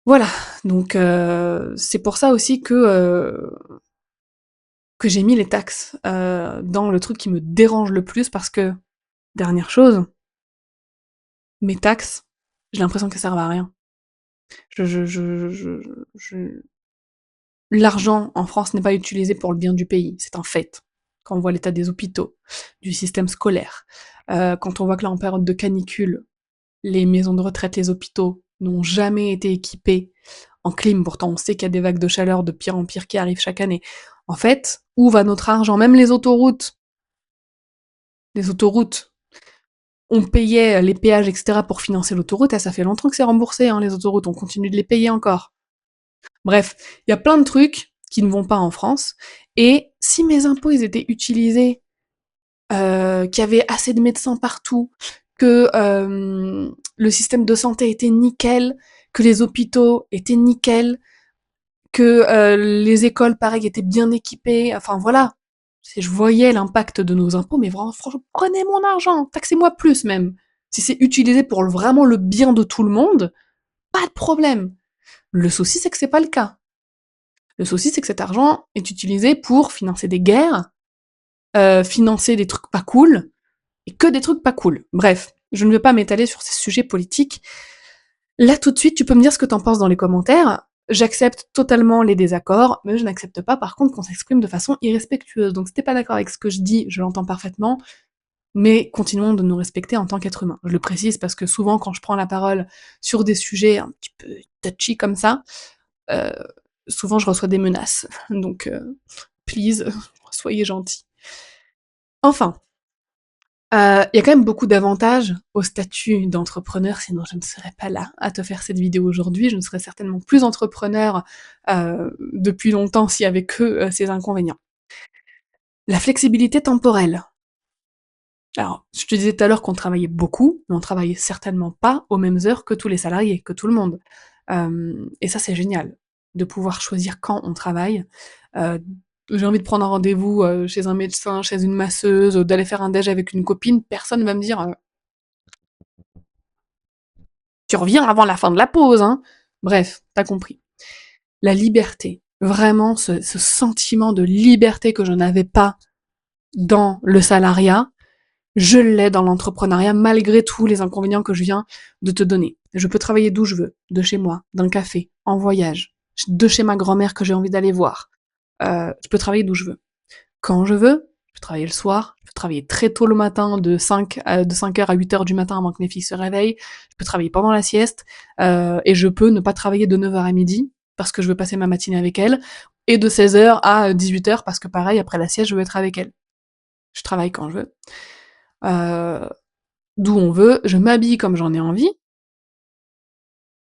Voilà, donc c'est pour ça aussi que j'ai mis les taxes dans le truc qui me dérange le plus, parce que, dernière chose, mes taxes, j'ai l'impression qu'elles servent à rien. Je, je, je, je, je- L'argent en France n'est pas utilisé pour le bien du pays, c'est un fait. Quand on voit l'état des hôpitaux, du système scolaire, quand on voit que là, en période de canicule, les maisons de retraite, les hôpitaux n'ont jamais été équipés en clim, pourtant on sait qu'il y a des vagues de chaleur de pire en pire qui arrivent chaque année. En fait, où va notre argent? Même les autoroutes, on payait les péages, etc. pour financer l'autoroute, et ça fait longtemps que c'est remboursé, hein, les autoroutes, on continue de les payer encore. Bref, il y a plein de trucs qui ne vont pas en France, et si mes impôts ils étaient utilisés, qu'il y avait assez de médecins partout, que le système de santé était nickel, que les hôpitaux étaient nickel, que les écoles, pareil, étaient bien équipées, enfin voilà. Si je voyais l'impact de nos impôts, mais vraiment, franchement, prenez mon argent, taxez-moi plus même. Si c'est utilisé pour vraiment le bien de tout le monde, pas de problème. Le souci, c'est que c'est pas le cas. Le souci, c'est que cet argent est utilisé pour financer des guerres, financer des trucs pas cool, et que des trucs pas cool. Bref, je ne vais pas m'étaler sur ces sujets politiques. Là, tout de suite, tu peux me dire ce que t'en penses dans les commentaires. J'accepte totalement les désaccords, mais je n'accepte pas par contre qu'on s'exprime de façon irrespectueuse. Donc si t'es pas d'accord avec ce que je dis, je l'entends parfaitement, mais continuons de nous respecter en tant qu'être humain. Je le précise parce que souvent quand je prends la parole sur des sujets un petit peu touchy comme ça, euh, souvent je reçois des menaces. Donc please, soyez gentils. Enfin, il y a quand même beaucoup d'avantages au statut d'entrepreneur, sinon je ne serais pas là à te faire cette vidéo aujourd'hui. Je ne serais certainement plus entrepreneur depuis longtemps s'il y avait que ces inconvénients. La flexibilité temporelle. Alors, je te disais tout à l'heure qu'on travaillait beaucoup, mais on travaillait certainement pas aux mêmes heures que tous les salariés, que tout le monde. Et ça, c'est génial, de pouvoir choisir quand on travaille. Heu, j'ai envie de prendre un rendez-vous, chez un médecin, chez une masseuse, d'aller faire un déj avec une copine, personne va me dire, «Tu reviens avant la fin de la pause, hein!» Bref, tu compris. La liberté, vraiment ce sentiment de liberté que je n'avais pas dans le salariat, je l'ai dans l'entrepreneuriat malgré tous les inconvénients que je viens de te donner. Je peux travailler d'où je veux, de chez moi, d'un café, en voyage, de chez ma grand-mère que j'ai envie d'aller voir. Je peux travailler d'où je veux. Quand je veux, je peux travailler le soir, je peux travailler très tôt le matin, de 5h à 8h du matin avant que mes filles se réveillent, je peux travailler pendant la sieste, et je peux ne pas travailler de 9h à midi, parce que je veux passer ma matinée avec elles, et de 16h à 18h, parce que pareil, après la sieste, je veux être avec elles. Je travaille quand je veux. Euh, D'où on veut, je m'habille comme j'en ai envie,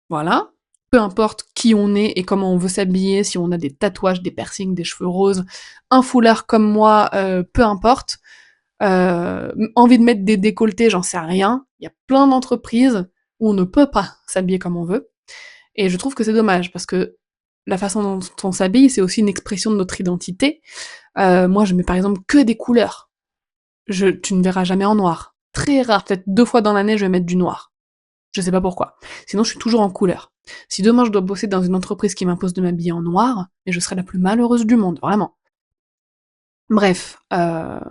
voilà. Peu importe qui on est et comment on veut s'habiller, si on a des tatouages, des piercings, des cheveux roses, un foulard comme moi, peu importe. Envie de mettre des décolletés, j'en sais rien. Il y a plein d'entreprises où on ne peut pas s'habiller comme on veut. Et je trouve que c'est dommage, parce que la façon dont on s'habille, c'est aussi une expression de notre identité. Moi, je mets par exemple que des couleurs. Tu ne verras jamais en noir. Très rare, peut-être 2 fois dans l'année, je vais mettre du noir. Je sais pas pourquoi. Sinon, je suis toujours en couleur. Si demain je dois bosser dans une entreprise qui m'impose de m'habiller en noir, et je serai la plus malheureuse du monde, vraiment. Bref, faire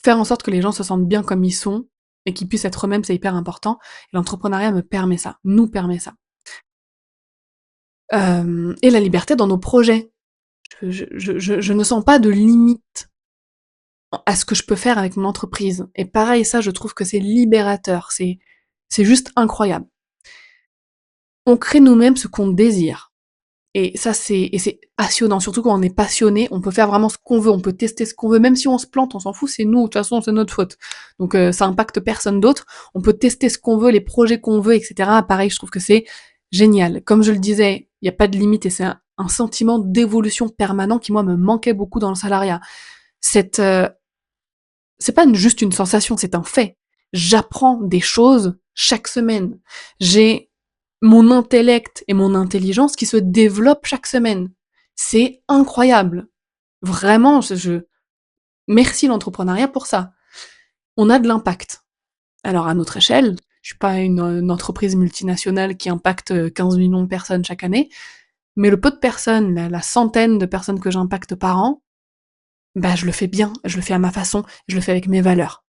en sorte que les gens se sentent bien comme ils sont, et qu'ils puissent être eux-mêmes, c'est hyper important. Et l'entrepreneuriat me permet ça, nous permet ça. Et la liberté dans nos projets. Je ne sens pas de limite à ce que je peux faire avec mon entreprise. Et pareil, ça, je trouve que c'est libérateur, c'est juste incroyable. On crée nous-mêmes ce qu'on désire. Et ça, c'est passionnant. Surtout quand on est passionné, on peut faire vraiment ce qu'on veut, on peut tester ce qu'on veut, même si on se plante, on s'en fout, c'est nous, de toute façon, c'est notre faute. Donc ça impacte personne d'autre. On peut tester ce qu'on veut, les projets qu'on veut, etc. Pareil, je trouve que c'est génial. Comme je le disais, il n'y a pas de limite et c'est un sentiment d'évolution permanent qui, moi, me manquait beaucoup dans le salariat. C'est pas juste une sensation, c'est un fait. J'apprends des choses chaque semaine. J'ai mon intellect et mon intelligence qui se développent chaque semaine. C'est incroyable. Vraiment, merci l'entrepreneuriat pour ça. On a de l'impact. Alors à notre échelle, je suis pas une entreprise multinationale qui impacte 15 millions de personnes chaque année, mais le peu de personnes, la centaine de personnes que j'impacte par an, bah je le fais bien, je le fais à ma façon, je le fais avec mes valeurs.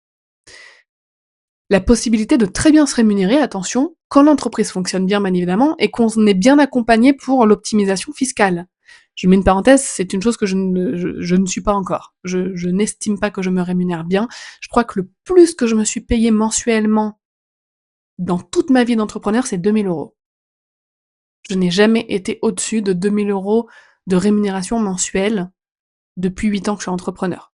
La possibilité de très bien se rémunérer, attention, quand l'entreprise fonctionne bien, bien évidemment, et qu'on est bien accompagné pour l'optimisation fiscale. Je mets une parenthèse, c'est une chose que je ne suis pas encore. Je n'estime pas que je me rémunère bien. Je crois que le plus que je me suis payé mensuellement dans toute ma vie d'entrepreneur, c'est 2 000 €. Je n'ai jamais été au-dessus de 2 000 € de rémunération mensuelle depuis 8 ans que je suis entrepreneur.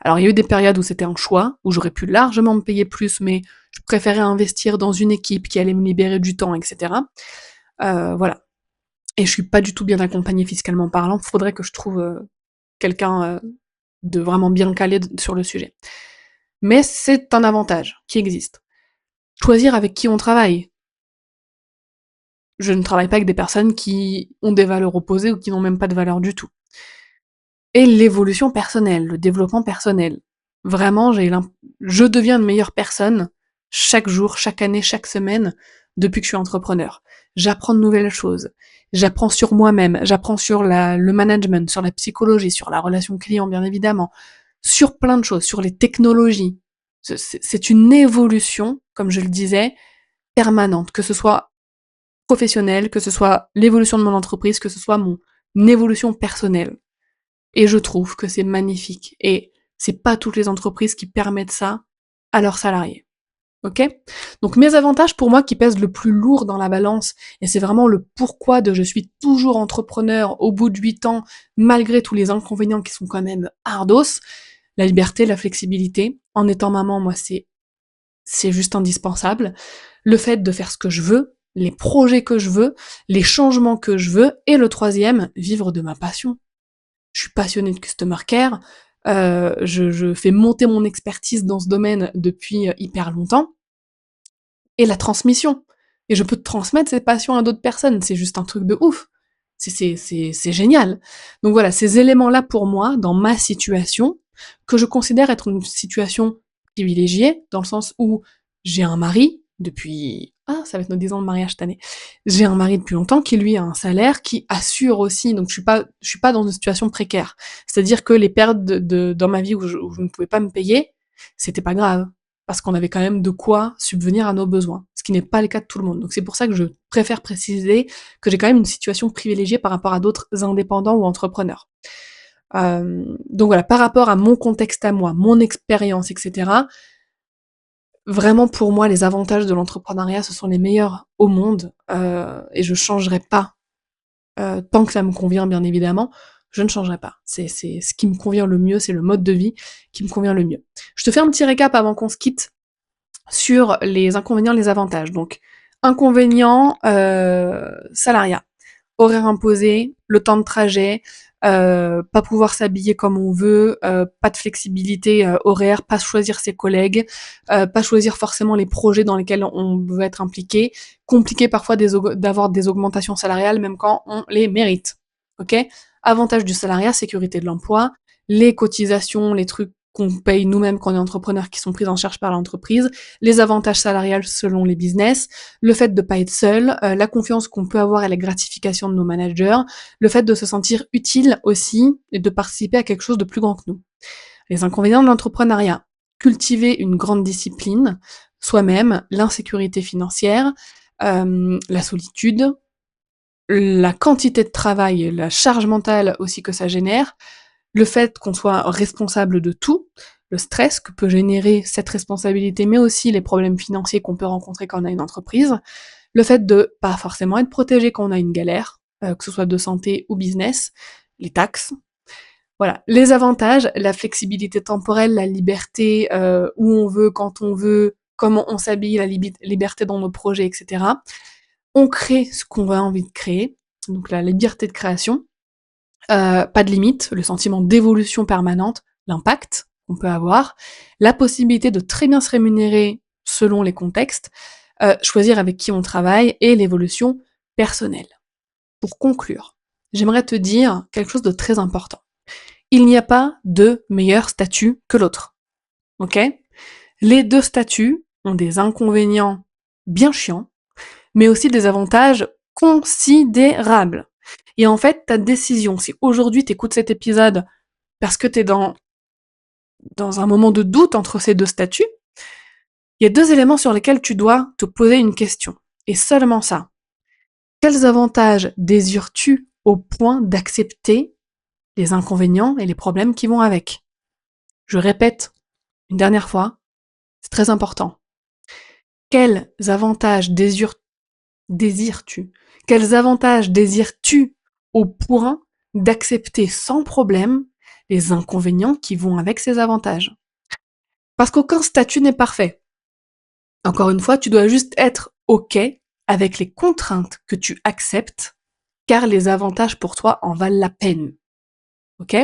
Alors il y a eu des périodes où c'était un choix, où j'aurais pu largement me payer plus, mais je préférais investir dans une équipe qui allait me libérer du temps, etc. Voilà. Et je suis pas du tout bien accompagnée fiscalement parlant. Faudrait que je trouve quelqu'un de vraiment bien calé sur le sujet. Mais c'est un avantage qui existe. Choisir avec qui on travaille. Je ne travaille pas avec des personnes qui ont des valeurs opposées ou qui n'ont même pas de valeur du tout. Et l'évolution personnelle, le développement personnel. Vraiment, je deviens une meilleure personne chaque jour, chaque année, chaque semaine depuis que je suis entrepreneur. J'apprends de nouvelles choses. J'apprends sur moi-même, j'apprends sur le management, sur la psychologie, sur la relation client, bien évidemment, sur plein de choses, sur les technologies. C'est une évolution, comme je le disais, permanente, que ce soit professionnelle, que ce soit l'évolution de mon entreprise, que ce soit mon évolution personnelle. Et je trouve que c'est magnifique. Et c'est pas toutes les entreprises qui permettent ça à leurs salariés. Ok? Donc mes avantages pour moi qui pèsent le plus lourd dans la balance, et c'est vraiment le pourquoi de je suis toujours entrepreneur au bout de 8 ans, malgré tous les inconvénients qui sont quand même ardos, la liberté, la flexibilité. En étant maman, moi c'est juste indispensable. Le fait de faire ce que je veux, les projets que je veux, les changements que je veux, et le troisième, vivre de ma passion. Je suis passionnée de customer care, je fais monter mon expertise dans ce domaine depuis hyper longtemps, et la transmission. Et je peux te transmettre cette passion à d'autres personnes, c'est juste un truc de ouf. C'est génial. Donc voilà, ces éléments-là pour moi, dans ma situation, que je considère être une situation privilégiée, dans le sens où j'ai un mari depuis... Ah, ça va être nos 10 ans de mariage cette année. J'ai un mari depuis longtemps qui, lui, a un salaire qui assure aussi, donc je suis pas dans une situation précaire. C'est-à-dire que les périodes dans ma vie où où je ne pouvais pas me payer, c'était pas grave parce qu'on avait quand même de quoi subvenir à nos besoins, ce qui n'est pas le cas de tout le monde. Donc c'est pour ça que je préfère préciser que j'ai quand même une situation privilégiée par rapport à d'autres indépendants ou entrepreneurs. Donc voilà, par rapport à mon contexte à moi, mon expérience, etc., vraiment pour moi, les avantages de l'entrepreneuriat, ce sont les meilleurs au monde, et je changerai pas. Tant que ça me convient, bien évidemment, je ne changerai pas. C'est ce qui me convient le mieux, c'est le mode de vie qui me convient le mieux. Je te fais un petit récap avant qu'on se quitte sur les inconvénients, les avantages. Donc, inconvénients, salariat, horaire imposé, le temps de trajet, pas pouvoir s'habiller comme on veut, pas de flexibilité horaire, pas choisir ses collègues, pas choisir forcément les projets dans lesquels on veut être impliqué, compliqué parfois d'avoir des augmentations salariales même quand on les mérite. Ok? Avantage du salariat, sécurité de l'emploi, les cotisations, les trucs qu'on paye nous-mêmes quand on est entrepreneur qui sont pris en charge par l'entreprise, les avantages salariales selon les business, le fait de pas être seul, la confiance qu'on peut avoir et la gratification de nos managers, le fait de se sentir utile aussi et de participer à quelque chose de plus grand que nous. Les inconvénients de l'entrepreneuriat: cultiver une grande discipline, soi-même, l'insécurité financière, la solitude, la quantité de travail et la charge mentale aussi que ça génère, le fait qu'on soit responsable de tout, le stress que peut générer cette responsabilité, mais aussi les problèmes financiers qu'on peut rencontrer quand on a une entreprise, le fait de pas forcément être protégé quand on a une galère, que ce soit de santé ou business, les taxes. Voilà. Les avantages: la flexibilité temporelle, la liberté, où on veut, quand on veut, comment on s'habille, la liberté dans nos projets, etc. On crée ce qu'on a envie de créer, donc la liberté de création. Pas de limite, le sentiment d'évolution permanente, l'impact qu'on peut avoir, la possibilité de très bien se rémunérer selon les contextes, choisir avec qui on travaille et l'évolution personnelle. Pour conclure, j'aimerais te dire quelque chose de très important. Il n'y a pas de meilleur statut que l'autre. Ok? Les deux statuts ont des inconvénients bien chiants, mais aussi des avantages considérables. Et en fait, ta décision, si aujourd'hui tu écoutes cet épisode parce que tu es dans un moment de doute entre ces deux statuts, il y a deux éléments sur lesquels tu dois te poser une question. Et seulement ça. Quels avantages désires-tu au point d'accepter les inconvénients et les problèmes qui vont avec? Je répète une dernière fois, c'est très important. Quels avantages désires-tu? Quels avantages désires-tu au point d'accepter sans problème les inconvénients qui vont avec ces avantages? Parce qu'aucun statut n'est parfait. Encore une fois, tu dois juste être OK avec les contraintes que tu acceptes, car les avantages pour toi en valent la peine. OK?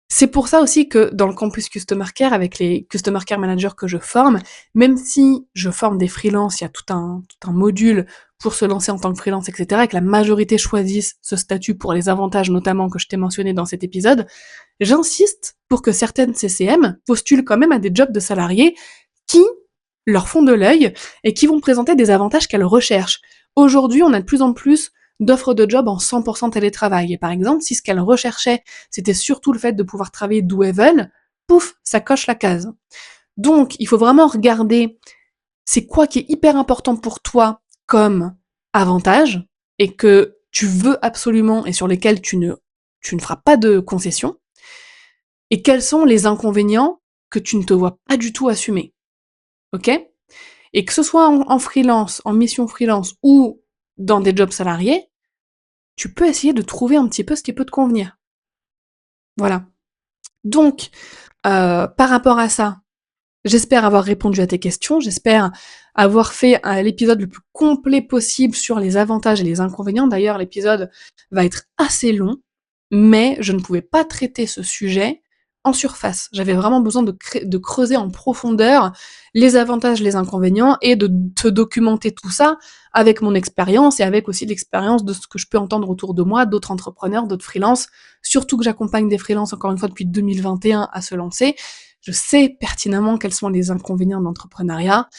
C'est pour ça aussi que dans le campus Customer Care, avec les Customer Care Managers que je forme, même si je forme des freelances, il y a tout un module pour se lancer en tant que freelance, etc., et que la majorité choisissent ce statut pour les avantages notamment que je t'ai mentionné dans cet épisode, j'insiste pour que certaines CCM postulent quand même à des jobs de salariés qui leur font de l'œil et qui vont présenter des avantages qu'elles recherchent. Aujourd'hui, on a de plus en plus d'offres de job en 100% télétravail. Et par exemple, si ce qu'elles recherchaient, c'était surtout le fait de pouvoir travailler d'où elles veulent, pouf, ça coche la case. Donc, il faut vraiment regarder c'est quoi qui est hyper important pour toi comme avantage et que tu veux absolument et sur lesquels tu ne feras pas de concessions, et quels sont les inconvénients que tu ne te vois pas du tout assumer. Ok? Et que ce soit en freelance, en mission freelance ou dans des jobs salariés, tu peux essayer de trouver un petit peu ce qui peut te convenir. Voilà. Donc, par rapport à ça, j'espère avoir répondu à tes questions, j'espère avoir fait l'épisode le plus complet possible sur les avantages et les inconvénients. D'ailleurs, l'épisode va être assez long, mais je ne pouvais pas traiter ce sujet en surface. J'avais vraiment besoin de creuser en profondeur les avantages, les inconvénients et de te documenter tout ça avec mon expérience et avec aussi l'expérience de ce que je peux entendre autour de moi, d'autres entrepreneurs, d'autres freelances, surtout que j'accompagne des freelances encore une fois depuis 2021 à se lancer. Je sais pertinemment quels sont les inconvénients de l'entrepreneuriat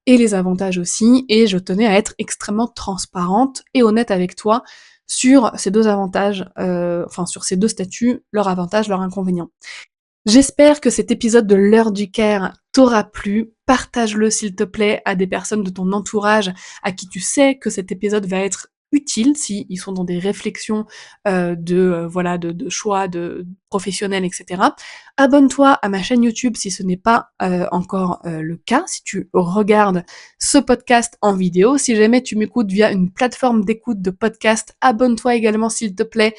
et les avantages aussi, et je tenais à être extrêmement transparente et honnête avec toi sur ces deux avantages, sur ces deux statuts, leurs avantages, leurs inconvénients. J'espère que cet épisode de l'heure du care t'aura plu. Partage-le s'il te plaît à des personnes de ton entourage à qui tu sais que cet épisode va être utile si ils sont dans des réflexions de choix de professionnels, etc. Abonne-toi à ma chaîne YouTube si ce n'est pas encore le cas, si tu regardes ce podcast en vidéo. Si jamais tu m'écoutes via une plateforme d'écoute de podcast, abonne-toi également s'il te plaît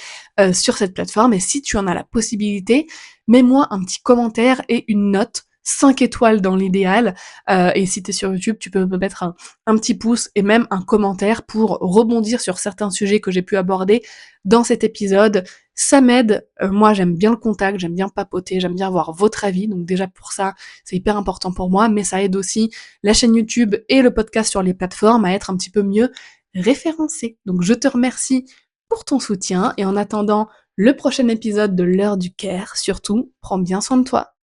sur cette plateforme. Et si tu en as la possibilité, mets-moi un petit commentaire et une note, 5 étoiles dans l'idéal, et si t'es sur YouTube, tu peux me mettre un petit pouce et même un commentaire pour rebondir sur certains sujets que j'ai pu aborder dans cet épisode. Ça m'aide, moi j'aime bien le contact, j'aime bien papoter, j'aime bien avoir votre avis, donc déjà pour ça, c'est hyper important pour moi, mais ça aide aussi la chaîne YouTube et le podcast sur les plateformes à être un petit peu mieux référencés. Donc je te remercie pour ton soutien, et en attendant le prochain épisode de l'heure du care, surtout, prends bien soin de toi.